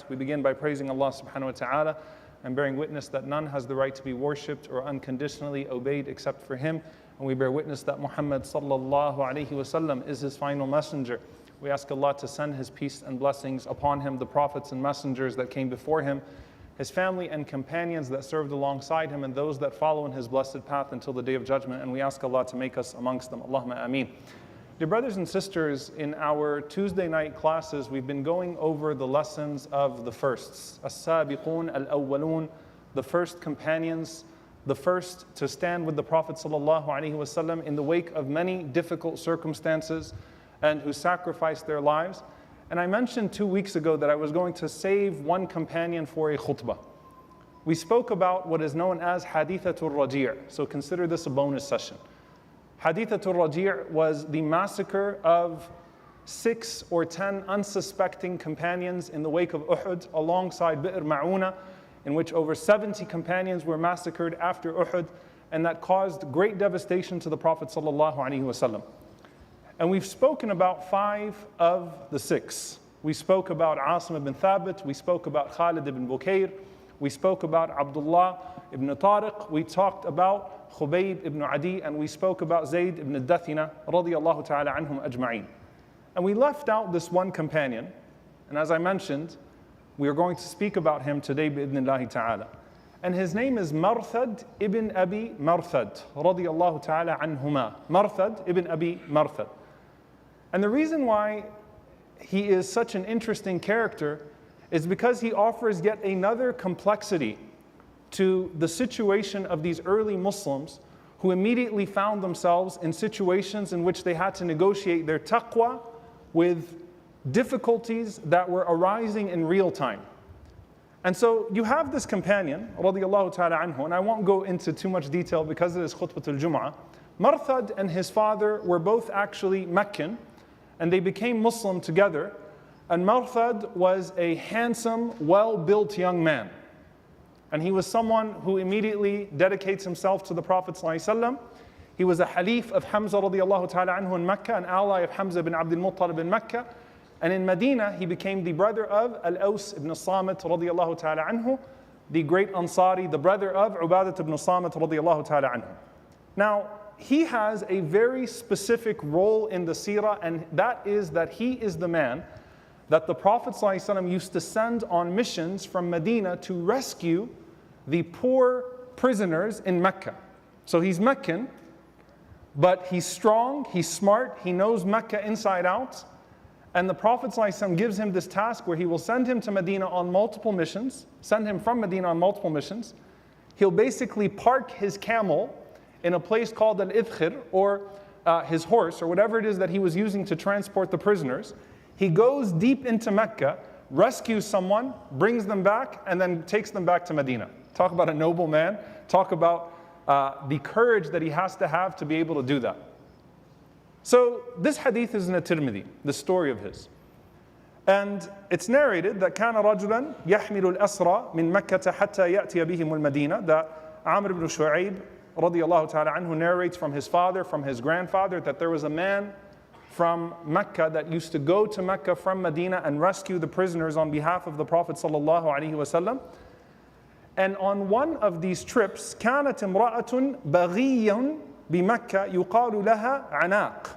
We begin by praising Allah subhanahu wa ta'ala and bearing witness that none has the right to be worshipped or unconditionally obeyed except for Him. And we bear witness that Muhammad sallallahu alayhi wasallam is His final messenger. We ask Allah to send His peace and blessings upon Him, the prophets and messengers that came before Him, His family and companions that served alongside Him, and those that follow in His blessed path until the Day of Judgment. And we ask Allah to make us amongst them. Allahumma ameen. Dear brothers and sisters, in our Tuesday night classes, we've been going over the lessons of the firsts. As-sabiqun al-awwalun, the first companions, the first to stand with the Prophet ﷺ in the wake of many difficult circumstances and who sacrificed their lives. And I mentioned 2 weeks ago that I was going to save one companion for a khutbah. We spoke about what is known as Hadithatul Raji', so consider this a bonus session. Hadithatul Raji' was the massacre of 6 or 10 unsuspecting companions in the wake of Uhud alongside Bi'r Ma'una, in which over 70 companions were massacred after Uhud, and that caused great devastation to the Prophet ﷺ. And we've spoken about 5 of the 6. We spoke about Asim ibn Thabit, we spoke about Khalid ibn Bukayr, we spoke about Abdullah ibn Tariq, we talked about Khubayb ibn Adi, and we spoke about Zayd ibn Dathina radiyallahu ta'ala anhum ajma'een. And we left out this one companion, and as I mentioned, we are going to speak about him today bi'idhnillahi ta'ala. And his name is Marthad ibn Abi Marthad radiyallahu ta'ala anhuma. Marthad ibn Abi Marthad. And the reason why he is such an interesting character is because he offers yet another complexity to the situation of these early Muslims who immediately found themselves in situations in which they had to negotiate their taqwa with difficulties that were arising in real time. And so you have this companion, radiyallahu ta'ala anhu, and I won't go into too much detail because it is khutbatul Jum'ah. Marthad and his father were both actually Meccan, and they became Muslim together. And Marthad was a handsome, well-built young man. And he was someone who immediately dedicates himself to the Prophet ﷺ. He was a Halif of Hamza radiyallahu ta'ala anhu in Mecca, an ally of Hamza bin Abdul Muttalib in Mecca. And in Medina, he became the brother of Al-Aws ibn Samit radiyallahu ta'ala anhu, the great Ansari, the brother of Ubadat ibn Samit radiyallahu ta'ala anhu. Now, he has a very specific role in the seerah, and that is that he is the man that the Prophet ﷺ used to send on missions from Medina to rescue the poor prisoners in Mecca. So he's Meccan, but he's strong, he's smart, he knows Mecca inside out. And the Prophet ﷺ gives him this task where he will send him to Medina on multiple missions, send him from Medina on multiple missions. He'll basically park his camel in a place called Al-Idkhir, or his horse, or whatever it is that he was using to transport the prisoners. He goes deep into Mecca, rescues someone, brings them back, and then takes them back to Medina. Talk about a noble man. Talk about the courage that he has to be able to do that. So this hadith is in At-Tirmidhi, the story of his. And it's narrated that كان رجلا يحمل الأسرى من مكة حتى يأتي بهم المدينة, that Amr ibn Shu'ayb radiyallahu ta'ala anhu narrates from his father, from his grandfather, that there was a man from Mecca that used to go to Mecca from Medina and rescue the prisoners on behalf of the Prophet sallallahu alaihi wasallam. And on one of these trips, كانت امرأة بغي بمكة يقال لها عناق.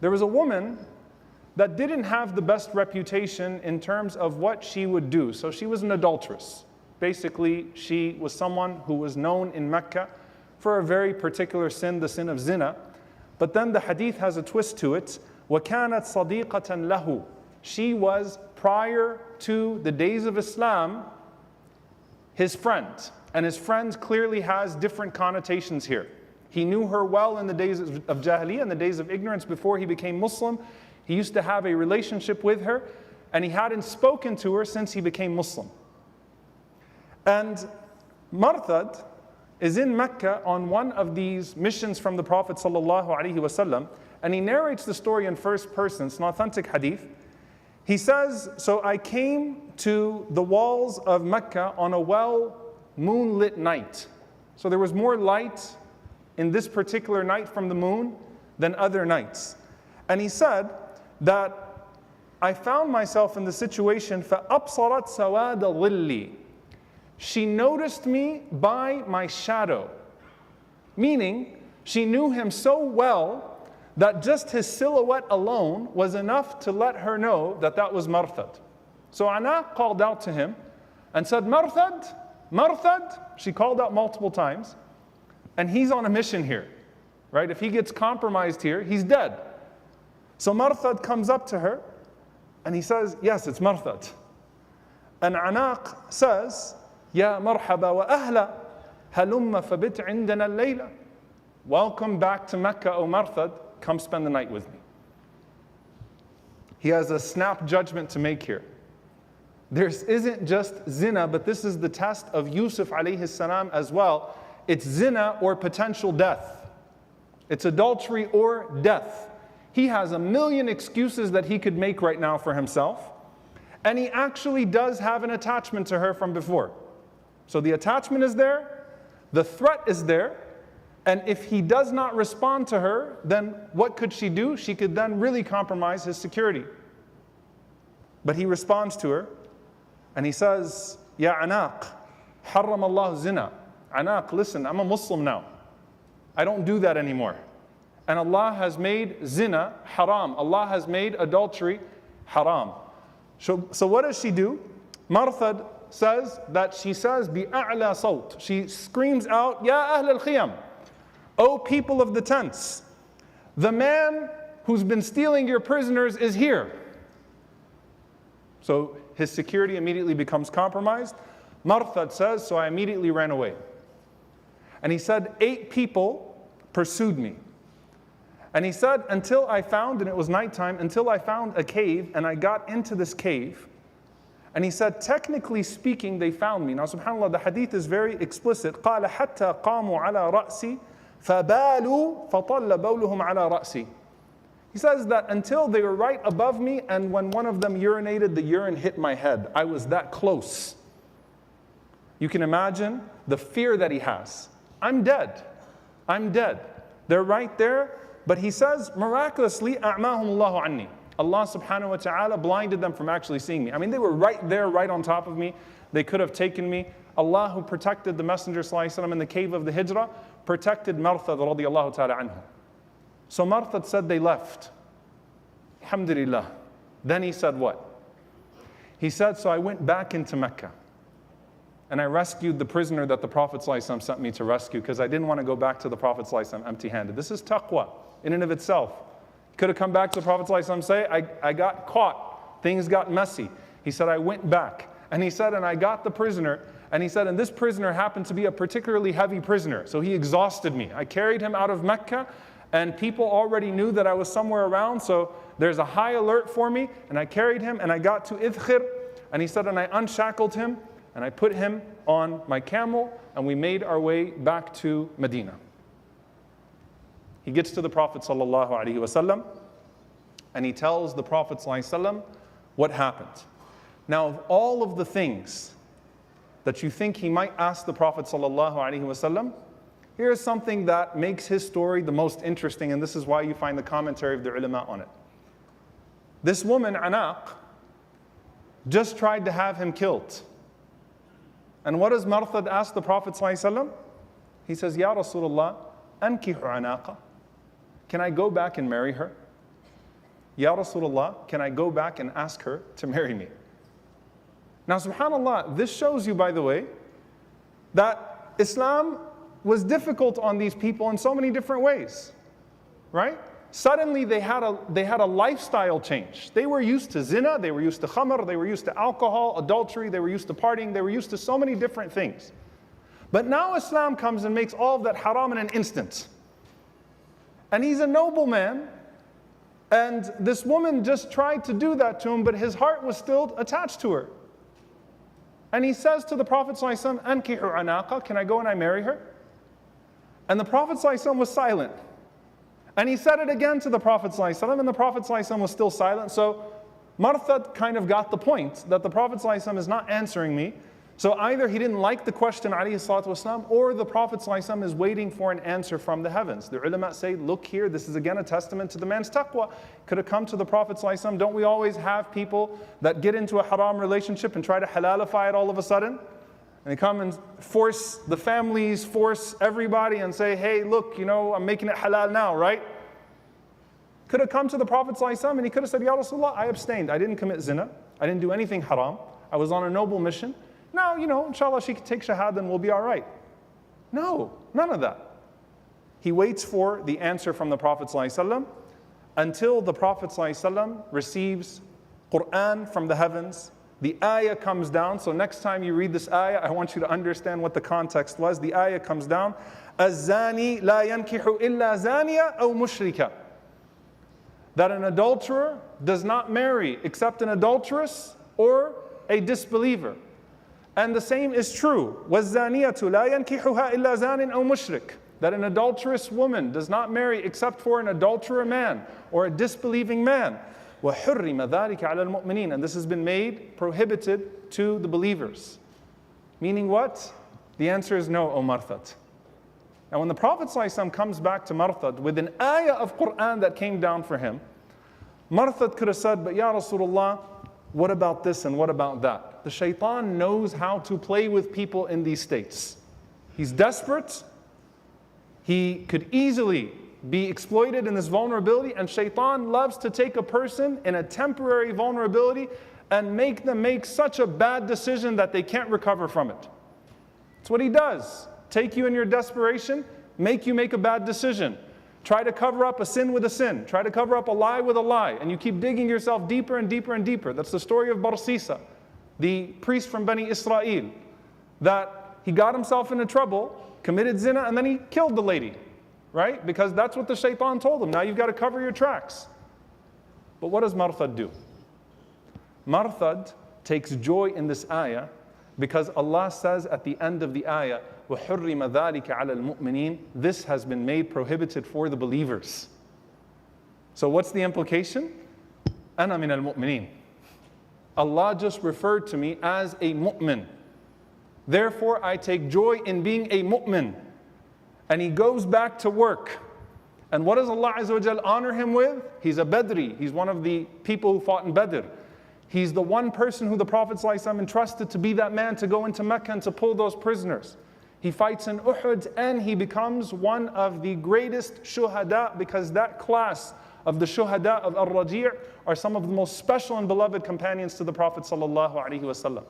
There was a woman that didn't have the best reputation in terms of what she would do. So she was an adulteress. Basically, she was someone who was known in Mecca for a very particular sin, the sin of zina. But then the hadith has a twist to it. وَكَانَتْ صَدِيقَةً لَهُ. She was, prior to the days of Islam, his friend. And his friend clearly has different connotations here. He knew her well in the days of Jahiliyyah, in the days of ignorance before he became Muslim. He used to have a relationship with her, and he hadn't spoken to her since he became Muslim. And Marthad is in Mecca on one of these missions from the Prophet ﷺ, and he narrates the story in first person. It's an authentic hadith. He says, so I came to the walls of Mecca on a well moonlit night. So there was more light in this particular night from the moon than other nights. And he said that I found myself in the situation, فَأَبْصَرَتْ سَوَادَ ظِلِّي. She noticed me by my shadow. Meaning, she knew him so well that just his silhouette alone was enough to let her know that that was Marthad. So Anaq called out to him and said, Marthad, Marthad. She called out multiple times. And he's on a mission here, right? If he gets compromised here, he's dead. So Marthad comes up to her and he says, yes, it's Marthad. And Anaq says, Ya marhaba wa ahla, halumma fabit indana al-layla. Welcome back to Mecca, O Marthad. Come spend the night with me. He has a snap judgment to make here. There isn't just zina, but this is the test of Yusuf alayhi salam as well. It's zina or potential death. It's adultery or death. He has a million excuses that he could make right now for himself. And he actually does have an attachment to her from before. So the attachment is there, the threat is there, and if he does not respond to her, then what could she do? She could then really compromise his security. But he responds to her, and he says, Ya Anaq, harram Allah zina. Anaq, listen, I'm a Muslim now. I don't do that anymore. And Allah has made zina haram. Allah has made adultery haram. So what does she do? Marthad says that she says, bi'a'la sawt. She screams out, Ya ahl al-khiyam. O people of the tents, the man who's been stealing your prisoners is here. So his security immediately becomes compromised. Marthad says, so I immediately ran away. And he said, 8 people pursued me. And he said, until I found, and it was nighttime, until I found a cave, and I got into this cave. And he said, technically speaking, they found me. Now, subhanAllah, the hadith is very explicit. قَالَ حَتَّى قَامُوا عَلَى رَأْسِي فَبَالُوا فَطَلَّ بَوْلُهُمْ عَلَى رَأْسِي. He says that until they were right above me, and when one of them urinated, the urine hit my head. I was that close. You can imagine the fear that he has. I'm dead. I'm dead. They're right there. But he says, miraculously, أَعْمَاهُمُ اللَّهُ عَنِّي. Allah subhanahu wa ta'ala blinded them from actually seeing me. I mean, they were right there, right on top of me. They could have taken me. Allah, who protected the Messenger ﷺ in the cave of the Hijrah, protected Marthad radiallahu ta'ala anhu. So Marthad said they left. Alhamdulillah. Then he said what? He said, so I went back into Mecca. And I rescued the prisoner that the Prophet ﷺ sent me to rescue because I didn't want to go back to the Prophet ﷺ empty-handed. This is taqwa in and of itself. He could have come back to the Prophet ﷺ and say, I got caught. Things got messy. He said, I went back. And he said, and I got the prisoner. And he said, and this prisoner happened to be a particularly heavy prisoner. So he exhausted me. I carried him out of Mecca, and people already knew that I was somewhere around. So there's a high alert for me. And I carried him, and I got to Idkhir. And he said, and I unshackled him. And I put him on my camel, and we made our way back to Medina. He gets to the Prophet ﷺ, and he tells the Prophet ﷺ what happened. Now, of all of the things that you think he might ask the Prophet ﷺ, here's something that makes his story the most interesting, and this is why you find the commentary of the ulama on it. This woman, Anaq, just tried to have him killed. And what does Marthad ask the Prophet ﷺ? He says, Ya Rasulullah, ankihu anaqa. Can I go back and marry her? Ya Rasulullah, can I go back and ask her to marry me? Now, subhanAllah, this shows you, by the way, that Islam was difficult on these people in so many different ways, right? Suddenly they had a lifestyle change. They were used to zina, they were used to khamr, they were used to alcohol, adultery, they were used to partying, they were used to so many different things. But now Islam comes and makes all of that haram in an instant. And he's a noble man, and this woman just tried to do that to him, but his heart was still attached to her. And he says to the Prophet ﷺ, Ankihu anaqa, can I go and I marry her? And the Prophet ﷺ was silent. And he said it again to the Prophet ﷺ, and the Prophet ﷺ was still silent. So Marthad kind of got the point that the Prophet ﷺ is not answering me. So either he didn't like the question, alayhi salatu wasalam, or the Prophet ﷺ is waiting for an answer from the heavens. The ulama say, look here, this is again a testament to the man's taqwa. Could have come to the Prophet ﷺ. Don't we always have people that get into a haram relationship and try to halalify it all of a sudden? And they come and force the families, force everybody and say, hey, look, you know, I'm making it halal now, right? Could have come to the Prophet ﷺ and he could have said, Ya Rasulullah, I abstained. I didn't commit zina. I didn't do anything haram. I was on a noble mission. Now, you know, inshallah, she can take shahada and we'll be all right. No, none of that. He waits for the answer from the Prophet ﷺ until the Prophet ﷺ receives Quran from the heavens. The ayah comes down. So next time you read this ayah, I want you to understand what the context was. The ayah comes down. الزاني لا ينكح إلا زانية أو مشركة. That an adulterer does not marry except an adulteress or a disbeliever. And the same is true. وَالزَّانِيَةُ لَا يَنْكِحُهَا إِلَّا زَانٍ أَوْ مُشْرِكٍ. That an adulterous woman does not marry except for an adulterer man or a disbelieving man. وَحُرِّمَ ذَلِكَ عَلَى الْمُؤْمِنِينَ. And this has been made prohibited to the believers. Meaning what? The answer is no, O Marthad. And when the Prophet ﷺ comes back to Marthad with an ayah of Quran that came down for him, Marthad could have said, but Ya Rasulullah, what about this and what about that? The shaitan knows how to play with people in these states. He's desperate. He could easily be exploited in this vulnerability, and shaitan loves to take a person in a temporary vulnerability and make them make such a bad decision that they can't recover from it. That's what he does. Take you in your desperation, make you make a bad decision. Try to cover up a sin with a sin. Try to cover up a lie with a lie. And you keep digging yourself deeper and deeper and deeper. That's the story of Barsisa, the priest from Bani Israel, that he got himself into trouble, committed zina, and then he killed the lady, right? Because that's what the shaitan told him. Now you've got to cover your tracks. But what does Marthad do? Marthad takes joy in this ayah because Allah says at the end of the ayah, وَحُرِّمَ ذَلِكَ عَلَى الْمُؤْمِنِينَ. This has been made prohibited for the believers. So what's the implication? أَنَا مِنَ الْمُؤْمِنِينَ. Allah just referred to me as a mu'min. Therefore, I take joy in being a mu'min. And he goes back to work. And what does Allah Azza wa Jal honor him with? He's a Badri. He's one of the people who fought in Badr. He's the one person who the Prophet ﷺ entrusted to be that man to go into Mecca and to pull those prisoners. He fights in Uhud and he becomes one of the greatest shuhada, because that class of the shuhada of Ar-Raji' are some of the most special and beloved companions to the Prophet ﷺ.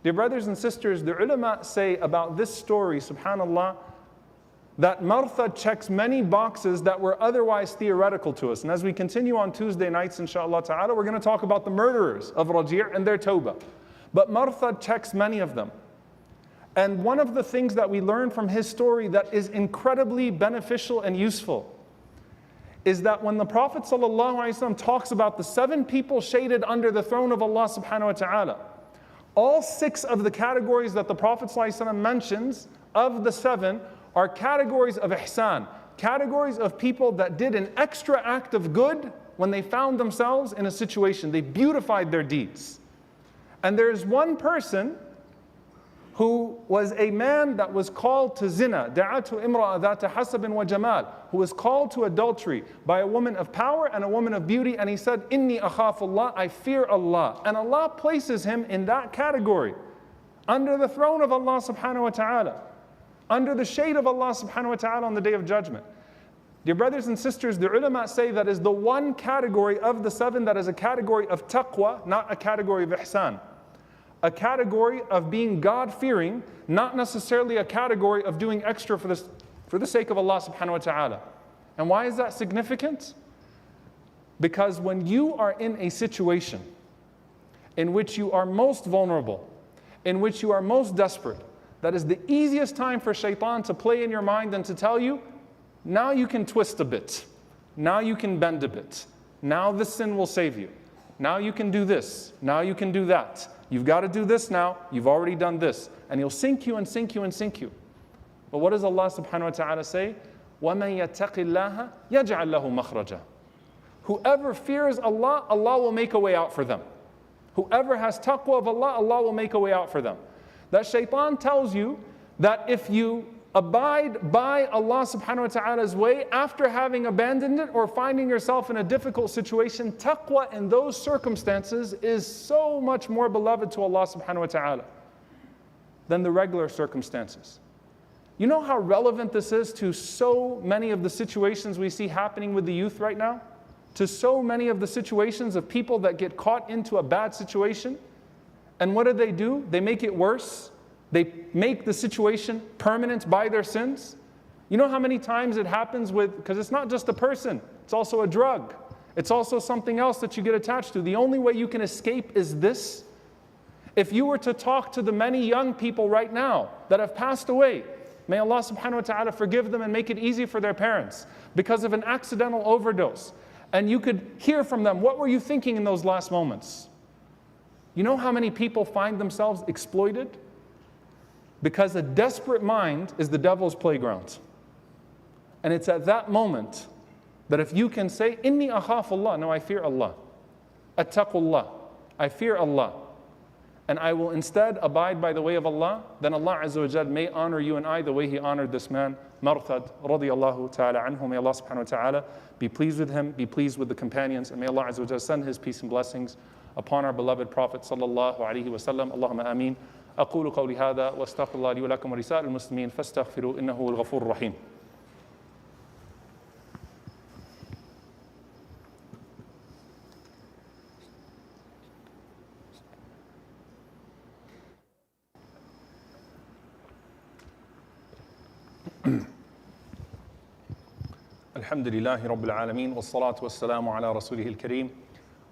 Dear brothers and sisters, the ulama say about this story, subhanallah, that Marthad checks many boxes that were otherwise theoretical to us. And as we continue on Tuesday nights, inshallah ta'ala, we're going to talk about the murderers of Raji' and their tawbah. But Marthad checks many of them. And one of the things that we learn from his story that is incredibly beneficial and useful is that when the Prophet ﷺ talks about the 7 people shaded under the throne of Allah subhanahu wa ta'ala, all 6 of the categories that the Prophet ﷺ mentions of the 7 are categories of ihsan, categories of people that did an extra act of good when they found themselves in a situation. They beautified their deeds. And there's one person who was a man that was called to zina, da'atu imra'a dhata hasabin wa jamal, who was called to adultery by a woman of power and a woman of beauty, and he said, Inni akhafullah, I fear Allah. And Allah places him in that category, under the throne of Allah subhanahu wa ta'ala, under the shade of Allah subhanahu wa ta'ala on the day of judgment. Dear brothers and sisters, the ulama say that is the one category of the 7 that is a category of taqwa, not a category of ihsan. A category of being God-fearing, not necessarily a category of doing extra for the sake of Allah subhanahu wa ta'ala. And why is that significant? Because when you are in a situation in which you are most vulnerable, in which you are most desperate, that is the easiest time for shaitan to play in your mind and to tell you, now you can twist a bit. Now you can bend a bit. Now this sin will save you. Now you can do this. Now you can do that. You've got to do this now. You've already done this. And he'll sink you and sink you and sink you. But what does Allah subhanahu wa ta'ala say? وَمَن يَتَّقِ اللَّهَ يَجْعَلْ لَهُ مَخْرَجًا. Whoever fears Allah, Allah will make a way out for them. Whoever has taqwa of Allah, Allah will make a way out for them. That shaitan tells you that if you abide by Allah subhanahu wa ta'ala's way after having abandoned it or finding yourself in a difficult situation, taqwa in those circumstances is so much more beloved to Allah subhanahu wa ta'ala than the regular circumstances. You know how relevant this is to so many of the situations we see happening with the youth right now? To so many of the situations of people that get caught into a bad situation. And what do? They make it worse. They make the situation permanent by their sins. You know how many times it happens with, because it's not just a person, it's also a drug. It's also something else that you get attached to. The only way you can escape is this. If you were to talk to the many young people right now that have passed away, may Allah subhanahu wa ta'ala forgive them and make it easy for their parents because of an accidental overdose. And you could hear from them, what were you thinking in those last moments? You know how many people find themselves exploited? Because a desperate mind is the devil's playground. And it's at that moment that if you can say, Inni akhafullah, no, I fear Allah. Attaqullah, I fear Allah. And I will instead abide by the way of Allah, then Allah Azza wa Jal may honor you and I the way He honored this man, Marthad, radiyallahu ta'ala anhu. May Allah subhanahu wa ta'ala be pleased with him, be pleased with the companions, and may Allah Azza wa Jal send His peace and blessings upon our beloved Prophet sallallahu alayhi wa sallam. Allahumma ameen. أقول قولي هذا واستغفر الله لي ولكم ولسائر المسلمين فاستغفروا إنه هو الغفور الرحيم. الحمد لله رب العالمين والصلاة والسلام على رسوله الكريم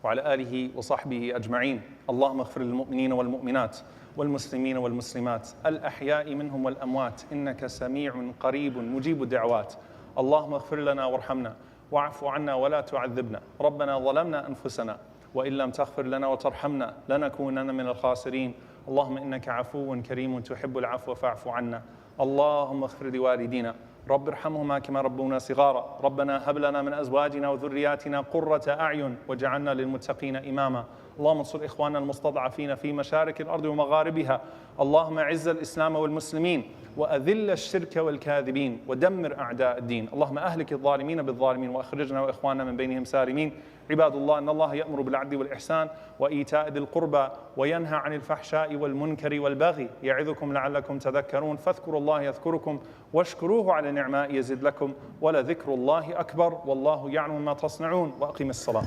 وعلى آله وصحبه أجمعين. اللهم اغفر للمؤمنين والمؤمنات والمسلمين والمسلمات الأحياء منهم والأموات إنك سميع قريب مجيب الدعوات. اللهم اغفر لنا وارحمنا واعف عنا ولا تعذبنا. ربنا ظلمنا أنفسنا وإن لم تغفر لنا وترحمنا لنكونن من الخاسرين. اللهم إنك عفو كريم تحب العفو فاعف عنا. اللهم اغفر لوالدينا رب ارحمهما كما ربونا صغارا. ربنا هب لنا من أزواجنا وذرياتنا قرة أعين واجعلنا للمتقين إماما. اللهم انصر إخواننا المستضعفين في مشارق الأرض ومغاربها. اللهم أعز الإسلام والمسلمين وأذل الشرك والكاذبين ودمر أعداء الدين. اللهم أهلك الظالمين بالظالمين وأخرجنا وإخواننا من بينهم سالمين. عباد الله إن الله يأمر بالعدل والإحسان وإيتاء ذي القربى وينهى عن الفحشاء والمنكر والبغي يعظكم لعلكم تذكرون فاذكروا الله يذكركم واشكروه على نعمائه يزد لكم ولذكر الله أكبر والله يعلم ما تصنعون وأقم الصلاة.